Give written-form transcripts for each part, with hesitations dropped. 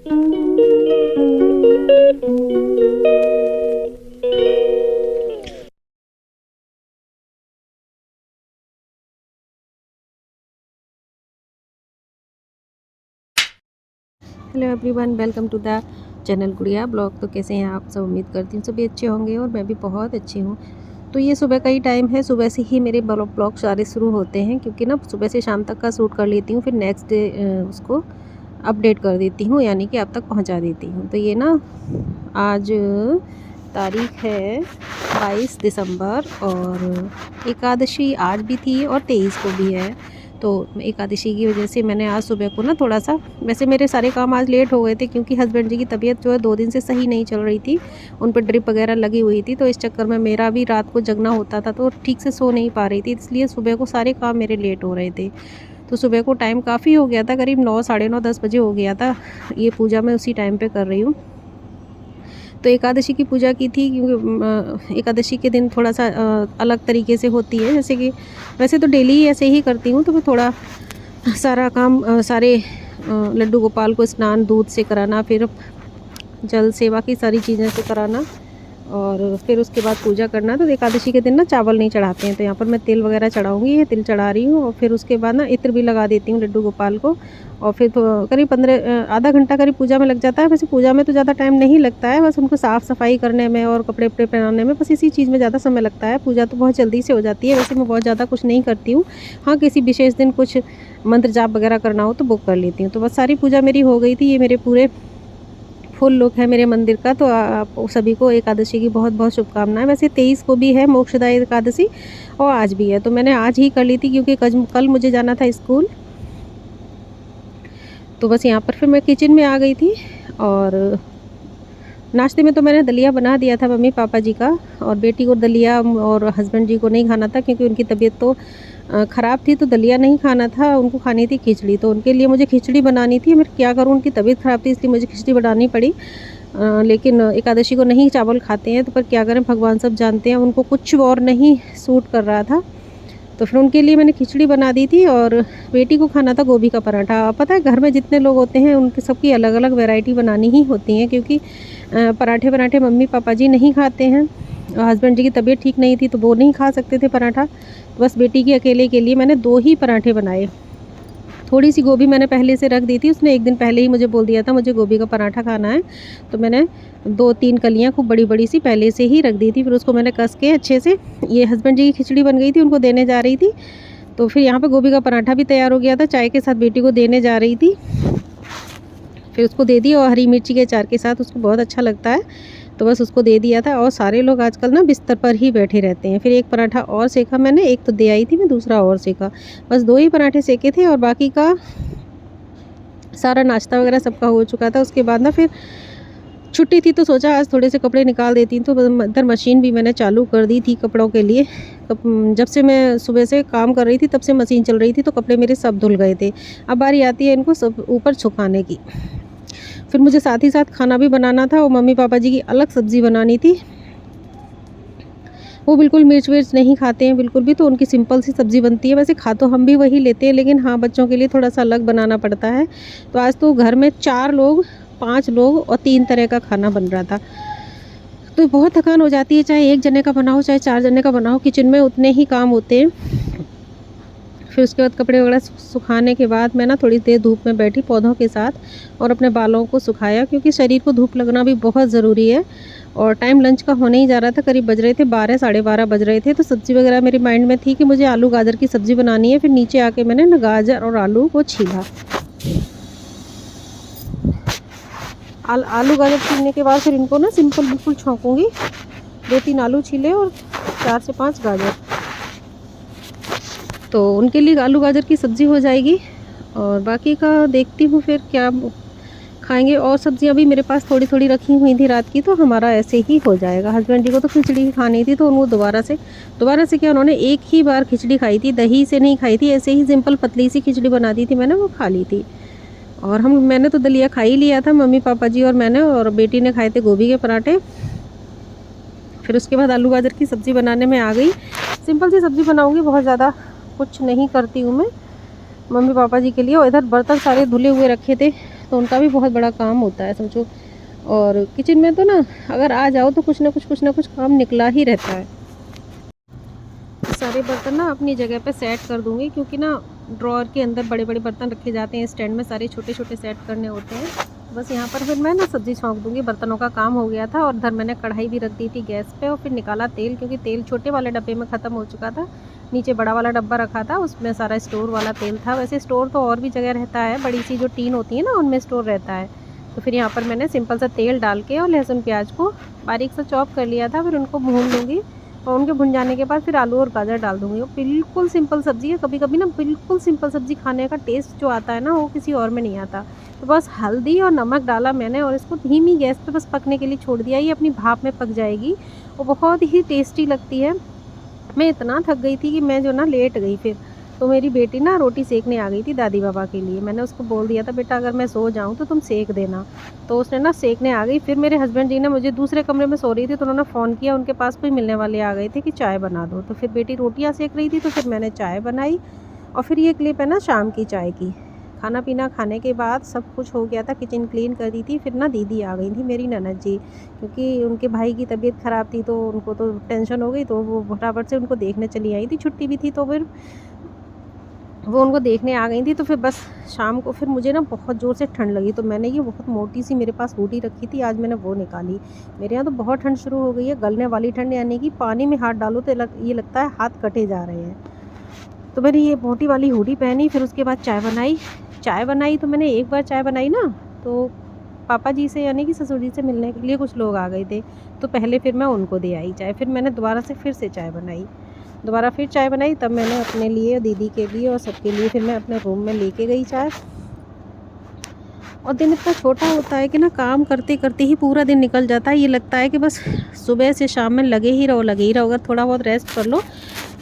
Hello everyone, welcome to the channel Gudiya blog. तो कैसे हैं आप सब? उम्मीद करती हूँ सभी अच्छे होंगे और मैं भी बहुत अच्छी हूँ। तो ये सुबह का ही टाइम है, सुबह से ही मेरे ब्लॉग सारे शुरू होते हैं, क्योंकि ना सुबह से शाम तक का शूट कर लेती हूँ, फिर नेक्स्ट डे उसको अपडेट कर देती हूँ, यानी कि आप तक पहुँचा देती हूँ। तो ये ना आज तारीख है 22 दिसंबर और एकादशी आज भी थी और 23 को भी है। तो एकादशी की वजह से मैंने आज सुबह को ना थोड़ा सा, वैसे मेरे सारे काम आज लेट हो गए थे, क्योंकि हस्बैंड जी की तबीयत जो है 2 दिन से सही नहीं चल रही थी, उन पर ड्रिप वगैरह लगी हुई थी। तो इस चक्कर में मेरा भी रात को जगना होता था, तो ठीक से सो नहीं पा रही थी, इसलिए सुबह को सारे काम मेरे लेट हो रहे थे। तो सुबह को टाइम काफ़ी हो गया था, करीब 9 साढ़े 9 10 बजे हो गया था। ये पूजा मैं उसी टाइम पे कर रही हूँ। तो एकादशी की पूजा की थी, क्योंकि एकादशी के दिन थोड़ा सा अलग तरीके से होती है, जैसे कि वैसे तो डेली ऐसे ही करती हूँ। तो मैं थोड़ा सारा काम सारे लड्डू गोपाल को स्नान दूध से कराना, फिर जल से बाकी सारी चीज़ें से कराना, और फिर उसके बाद पूजा करना। तो एकादशी के दिन ना चावल नहीं चढ़ाते हैं, तो यहाँ पर मैं तिल वगैरह चढ़ाऊँगी, ये तिल चढ़ा रही हूँ। और फिर उसके बाद ना इत्र भी लगा देती हूँ लड्डू गोपाल को। और फिर तो करीब 15 आधा घंटा करीब पूजा में लग जाता है। वैसे पूजा में तो ज़्यादा टाइम नहीं लगता है, बस उनको साफ़ सफाई करने में और कपड़े वपड़े पहनाने में, बस इसी चीज़ में ज़्यादा समय लगता है। पूजा तो बहुत जल्दी से हो जाती है, वैसे मैं बहुत ज़्यादा कुछ नहीं करती हूँ। हाँ, किसी विशेष दिन कुछ मंत्र जाप वगैरह करना हो तो वो कर लेती हूँ। तो बस सारी पूजा मेरी हो गई थी। ये मेरे पूरे फुल लुक है मेरे मंदिर का। तो आप सभी को एकादशी की बहुत बहुत शुभकामनाएं। वैसे 23 को भी है मोक्षदायी एकादशी और आज भी है, तो मैंने आज ही कर ली थी, क्योंकि कल मुझे जाना था स्कूल। तो बस यहाँ पर फिर मैं किचन में आ गई थी, और नाश्ते में तो मैंने दलिया बना दिया था मम्मी पापा जी का, और बेटी को दलिया और हस्बैंड जी को नहीं खाना था, क्योंकि उनकी तबीयत तो ख़राब थी, तो दलिया नहीं खाना था, उनको खानी थी खिचड़ी। तो उनके लिए मुझे खिचड़ी बनानी थी। मैं क्या करूँ, उनकी तबीयत ख़राब थी, इसलिए मुझे खिचड़ी बनानी पड़ी। लेकिन एकादशी को नहीं चावल खाते हैं, तो पर क्या करें, भगवान सब जानते हैं, उनको कुछ और नहीं सूट कर रहा था। तो फिर उनके लिए मैंने खिचड़ी बना दी थी, और बेटी को खाना था गोभी का पराठा। पता है, घर में जितने लोग होते हैं उनके सबकी अलग अलग वैरायटी बनानी ही होती हैं, क्योंकि पराठे मम्मी पापा जी नहीं खाते हैं। हस्बैंड जी की तबीयत ठीक नहीं थी, तो वो नहीं खा सकते थे पराठा। तो बस बेटी के अकेले के लिए मैंने 2 ही पराठे बनाए। थोड़ी सी गोभी मैंने पहले से रख दी थी, उसने एक दिन पहले ही मुझे बोल दिया था मुझे गोभी का पराठा खाना है, तो मैंने 2-3 कलियाँ खूब बड़ी बड़ी सी पहले से ही रख दी थी। फिर उसको मैंने कस के अच्छे से, ये हस्बैंड जी की खिचड़ी बन गई थी, उनको देने जा रही थी। तो फिर यहाँ पे गोभी का पराठा भी तैयार हो गया था, चाय के साथ बेटी को देने जा रही थी। फिर उसको दे दी, और हरी मिर्ची के अचार के साथ उसको बहुत अच्छा लगता है, तो बस उसको दे दिया था। और सारे लोग आजकल ना बिस्तर पर ही बैठे रहते हैं। फिर एक पराठा और सेका मैंने, एक तो दे आई थी मैं, दूसरा और सेका। बस 2 ही पराठे सेके थे, और बाकी का सारा नाश्ता वगैरह सबका हो चुका था। उसके बाद ना फिर छुट्टी थी, तो सोचा आज थोड़े से कपड़े निकाल देती हूँ। तो इधर मशीन भी मैंने चालू कर दी थी कपड़ों के लिए। जब से मैं सुबह से काम कर रही थी तब से मशीन चल रही थी, तो कपड़े मेरे सब धुल गए थे। अब बारी आती है इनको सब ऊपर सुखाने की। फिर मुझे साथ ही साथ खाना भी बनाना था, और मम्मी पापा जी की अलग सब्ज़ी बनानी थी। वो बिल्कुल मिर्च विर्च नहीं खाते हैं बिल्कुल भी, तो उनकी सिंपल सी सब्ज़ी बनती है। वैसे खा तो हम भी वही लेते हैं, लेकिन हाँ, बच्चों के लिए थोड़ा सा अलग बनाना पड़ता है। तो आज तो घर में 4 लोग, 5 लोग और 3 तरह का खाना बन रहा था। तो बहुत थकान हो जाती है, चाहे 1 जने का बनाओ चाहे 4 जने का बनाओ, किचन में उतने ही काम होते हैं। फिर उसके बाद कपड़े वगैरह सुखाने के बाद मैं ना थोड़ी देर धूप में बैठी पौधों के साथ, और अपने बालों को सुखाया, क्योंकि शरीर को धूप लगना भी बहुत ज़रूरी है। और टाइम लंच का होने ही जा रहा था, करीब बज रहे थे 12 साढ़े 12 बज रहे थे। तो सब्ज़ी वगैरह मेरे माइंड में थी कि मुझे आलू गाजर की सब्ज़ी बनानी है। फिर नीचे आके मैंने ना गाजर और आलू को छीला। आलू गाजर छीलने के बाद फिर इनको ना सिंपल बिल्कुल छौंकूँगी। 2-3 आलू छीले और 4 से 5 गाजर, तो उनके लिए आलू गाजर की सब्ज़ी हो जाएगी। और बाकी का देखती हूँ फिर क्या खाएंगे। और सब्जियां भी मेरे पास थोड़ी थोड़ी रखी हुई थी रात की, तो हमारा ऐसे ही हो जाएगा। हस्बैंड जी को तो खिचड़ी ही खानी थी, तो उनको दोबारा से क्या, उन्होंने एक ही बार खिचड़ी खाई थी, दही से नहीं खाई थी, ऐसे ही सिंपल पतली सी खिचड़ी बना दी थी मैंने, वो खा ली थी। और मैंने तो दलिया खा ही लिया था, मम्मी पापा जी और मैंने, और बेटी ने खाए थे गोभी के पराठे। फिर उसके बाद आलू गाजर की सब्ज़ी बनाने में आ गई। सिंपल सी सब्ज़ी बनाऊँगी, बहुत ज़्यादा कुछ नहीं करती हूँ मैं मम्मी पापा जी के लिए। और इधर बर्तन सारे धुले हुए रखे थे, तो उनका भी बहुत बड़ा काम होता है समझो। और किचन में तो ना अगर आ जाओ तो कुछ ना कुछ काम निकला ही रहता है। सारे बर्तन ना अपनी जगह पे सेट कर दूँगी, क्योंकि ना ड्रॉअर के अंदर बड़े-बड़े बर्तन रखे जाते हैं, स्टैंड में सारे छोटे-छोटे सेट करने होते हैं। बस यहाँ पर फिर मैं ना सब्ज़ी छौंक दूँगी, बर्तनों का काम हो गया था। और इधर मैंने कढ़ाई भी रख दी थी गैस पे, और फिर निकाला तेल, क्योंकि तेल छोटे वाले डब्बे में ख़त्म हो चुका था। नीचे बड़ा वाला डब्बा रखा था, उसमें सारा स्टोर वाला तेल था। वैसे स्टोर तो और भी जगह रहता है, बड़ी सी जो टीन होती है ना उनमें स्टोर रहता है। तो फिर यहाँ पर मैंने सिंपल सा तेल डाल के और लहसुन प्याज को बारीक सा चॉप कर लिया था, फिर उनको भून लूँगी। और उनके भुन जाने के बाद फिर आलू और गाजर डाल दूँगी। वो बिल्कुल सिंपल सब्ज़ी है, कभी-कभी ना बिल्कुल सिंपल सब्ज़ी खाने का टेस्ट जो आता है ना वो किसी और में नहीं आता। तो बस हल्दी और नमक डाला मैंने और इसको धीमी गैस पे बस पकने के लिए छोड़ दिया, ये अपनी भाप में पक जाएगी और बहुत ही टेस्टी लगती है। मैं इतना थक गई थी कि मैं जो ना लेट गई फिर। तो मेरी बेटी ना रोटी सेकने आ गई थी दादी बाबा के लिए। मैंने उसको बोल दिया था, बेटा अगर मैं सो जाऊँ तो तुम सेक देना। तो उसने ना सेकने आ गई। फिर मेरे हस्बैंड जी ने, मुझे दूसरे कमरे में सो रही थी तो उन्होंने फ़ोन किया, उनके पास कोई मिलने वाले आ गए थे कि चाय बना दो। तो फिर बेटी रोटियाँ सेक रही थी तो फिर मैंने चाय बनाई। और फिर ये क्लिप है ना शाम की चाय की। खाना पीना खाने के बाद सब कुछ हो गया था, किचन क्लीन कर दी थी। फिर ना दीदी आ गई थी मेरी ननद जी, क्योंकि उनके भाई की तबीयत ख़राब थी तो उनको तो टेंशन हो गई, तो वो फटाफट से उनको देखने चली आई थी, छुट्टी भी थी तो फिर वो उनको देखने आ गई थी। तो फिर बस शाम को फिर मुझे ना बहुत ज़ोर से ठंड लगी, तो मैंने ये बहुत मोटी सी मेरे पास हुडी रखी थी, आज मैंने वो निकाली। मेरे यहाँ तो बहुत ठंड शुरू हो गई है, गलने वाली ठंड, यानी कि पानी में हाथ डालो तो ये लगता है हाथ कटे जा रहे हैं। तो मैंने ये मोटी वाली हुडी पहनी, फिर उसके बाद चाय बनाई। तो मैंने एक बार चाय बनाई ना, तो पापा जी से यानी कि ससुर जी से मिलने के लिए कुछ लोग आ गए थे, तो पहले फिर मैं उनको दे आई चाय। फिर मैंने दोबारा से फिर से चाय बनाई, दोबारा फिर चाय बनाई, तब मैंने अपने लिए, दीदी के लिए और सबके लिए फिर मैं अपने रूम में लेके गई चाय। और दिन इतना छोटा होता है कि ना काम करते करते ही पूरा दिन निकल जाता है। ये लगता है कि बस सुबह से शाम में लगे ही रहो, अगर थोड़ा बहुत रेस्ट कर लो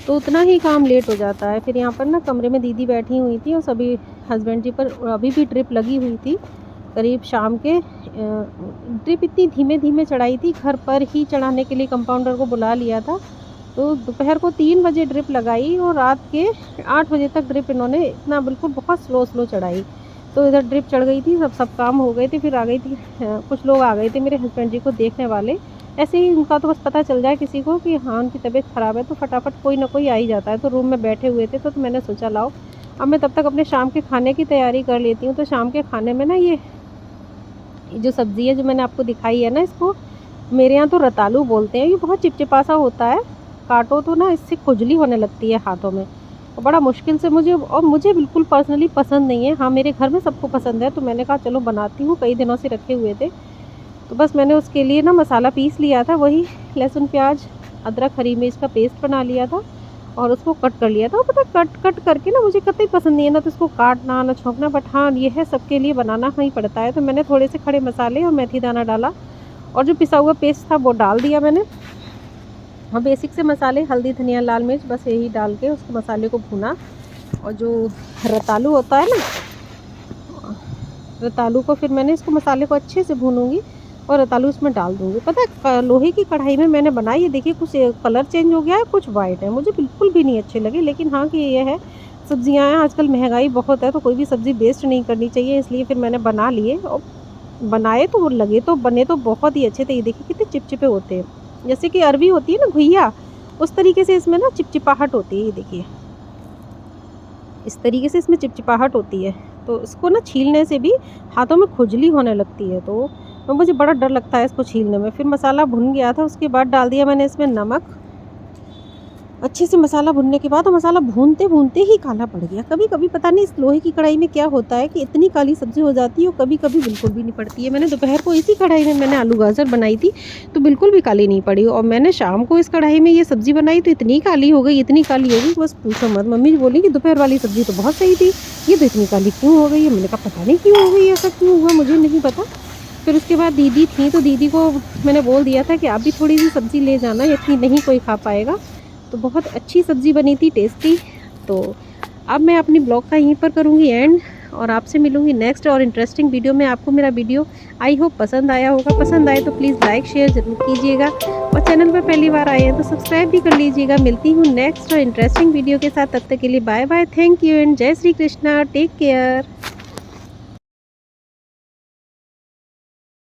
तो उतना ही काम लेट हो जाता है। फिर यहाँ पर ना कमरे में दीदी बैठी हुई थी और सभी हस्बैंड जी पर अभी भी ड्रिप लगी हुई थी। करीब शाम के ड्रिप इतनी धीमे धीमे चढ़ाई थी, घर पर ही चढ़ाने के लिए कंपाउंडर को बुला लिया था। तो दोपहर को 3 बजे ड्रिप लगाई और रात के 8 बजे तक ड्रिप इन्होंने इतना बिल्कुल बहुत स्लो चढ़ाई। तो इधर ड्रिप चढ़ गई थी, सब काम हो गए थे। फिर आ गई थी कुछ लोग आ गए थे मेरे हस्बैंड जी को देखने वाले। ऐसे ही उनका तो बस पता चल जाए किसी को कि हाँ उनकी तबीयत ख़राब है तो फटाफट कोई ना कोई आ ही जाता है। तो रूम में बैठे हुए थे, तो मैंने सोचा लाओ अब मैं तब तक अपने शाम के खाने की तैयारी कर लेती हूँ। तो शाम के खाने में ना ये जो सब्ज़ी है जो मैंने आपको दिखाई है ना, इसको मेरे यहाँ तो रतालू बोलते हैं। ये बहुत चिपचिपा सा होता है, काटो तो ना इससे खुजली होने लगती है हाथों में, और बड़ा मुश्किल से मुझे बिल्कुल पर्सनली पसंद नहीं है। हाँ मेरे घर में सबको पसंद है, तो मैंने कहा चलो बनाती हूँ, कई दिनों से रखे हुए थे। तो बस मैंने उसके लिए ना मसाला पीस लिया था, वही लहसुन प्याज अदरक हरी मिर्च का पेस्ट बना लिया था और उसको कट कर लिया था। और पता कट करके ना मुझे कतई पसंद नहीं है, ना तो इसको काटना ना छोंकना, बट हाँ ये है सबके लिए बनाना ही पड़ता है। तो मैंने थोड़े से खड़े मसाले और मेथी दाना डाला और जो पिसा हुआ पेस्ट था वो डाल दिया मैंने। और बेसिक से मसाले हल्दी धनिया लाल मिर्च बस यही डाल के उसको मसाले को भुना। और जो रतालू होता है ना, रतालू को फिर मैंने इसको मसाले को अच्छे से भूनूंगी और रतालू इसमें डाल दूंगी। पता है लोहे की कढ़ाई में मैंने बनाई, ये देखिए कुछ कलर चेंज हो गया है, कुछ वाइट है, मुझे बिल्कुल भी नहीं अच्छे लगे। लेकिन हाँ कि ये है, सब्जियाँ हैं आजकल महंगाई बहुत है तो कोई भी सब्ज़ी वेस्ट नहीं करनी चाहिए, इसलिए फिर मैंने बना लिए। और बनाए तो वो लगे तो बने तो बहुत ही अच्छे थे। ये देखिए कितने चिपचिपे होते हैं, जैसे कि अरवी होती है ना घुइया, उस तरीके से इसमें ना चिपचिपाहट होती है। ये देखिए इस तरीके से इसमें चिपचिपाहट होती है, तो इसको ना छीलने से भी हाथों में खुजली होने लगती है, तो मुझे बड़ा डर लगता है इसको छीलने में। फिर मसाला भुन गया था, उसके बाद डाल दिया मैंने इसमें नमक। अच्छे से मसाला भुनने के बाद, और मसाला भूनते भूनते ही काला पड़ गया। कभी कभी पता नहीं इस लोहे की कढ़ाई में क्या होता है कि इतनी काली सब्ज़ी हो जाती है और कभी कभी बिल्कुल भी नहीं पड़ती है। मैंने दोपहर को इसी कढ़ाई में मैंने आलू गाजर बनाई थी तो बिल्कुल भी काली नहीं पड़ी, और मैंने शाम को इस कढ़ाई में ये सब्ज़ी बनाई तो इतनी काली हो गई, इतनी काली हो गई बस पूछो मत। मम्मी बोली कि दोपहर वाली सब्ज़ी तो बहुत सही थी, ये तो इतनी काली क्यों हो गई है। मैंने कहा पता नहीं क्यों हो गई, ऐसा क्यों हुआ मुझे नहीं पता। फिर उसके बाद दीदी थी तो दीदी को मैंने बोल दिया था कि आप भी थोड़ी सी सब्ज़ी ले जाना, इतनी नहीं कोई खा पाएगा। तो बहुत अच्छी सब्ज़ी बनी थी, टेस्टी। तो अब मैं अपनी ब्लॉग का यहीं पर करूँगी एंड, और आपसे मिलूँगी नेक्स्ट और इंटरेस्टिंग वीडियो में। आपको मेरा वीडियो आई होप पसंद आया होगा, पसंद आए तो प्लीज़ लाइक शेयर ज़रूर कीजिएगा, और चैनल पर पहली बार आए हैं तो सब्सक्राइब भी कर लीजिएगा। मिलती हूँ नेक्स्ट और इंटरेस्टिंग वीडियो के साथ, तब तक के लिए bye bye, thank you and जय श्री कृष्णा, टेक केयर।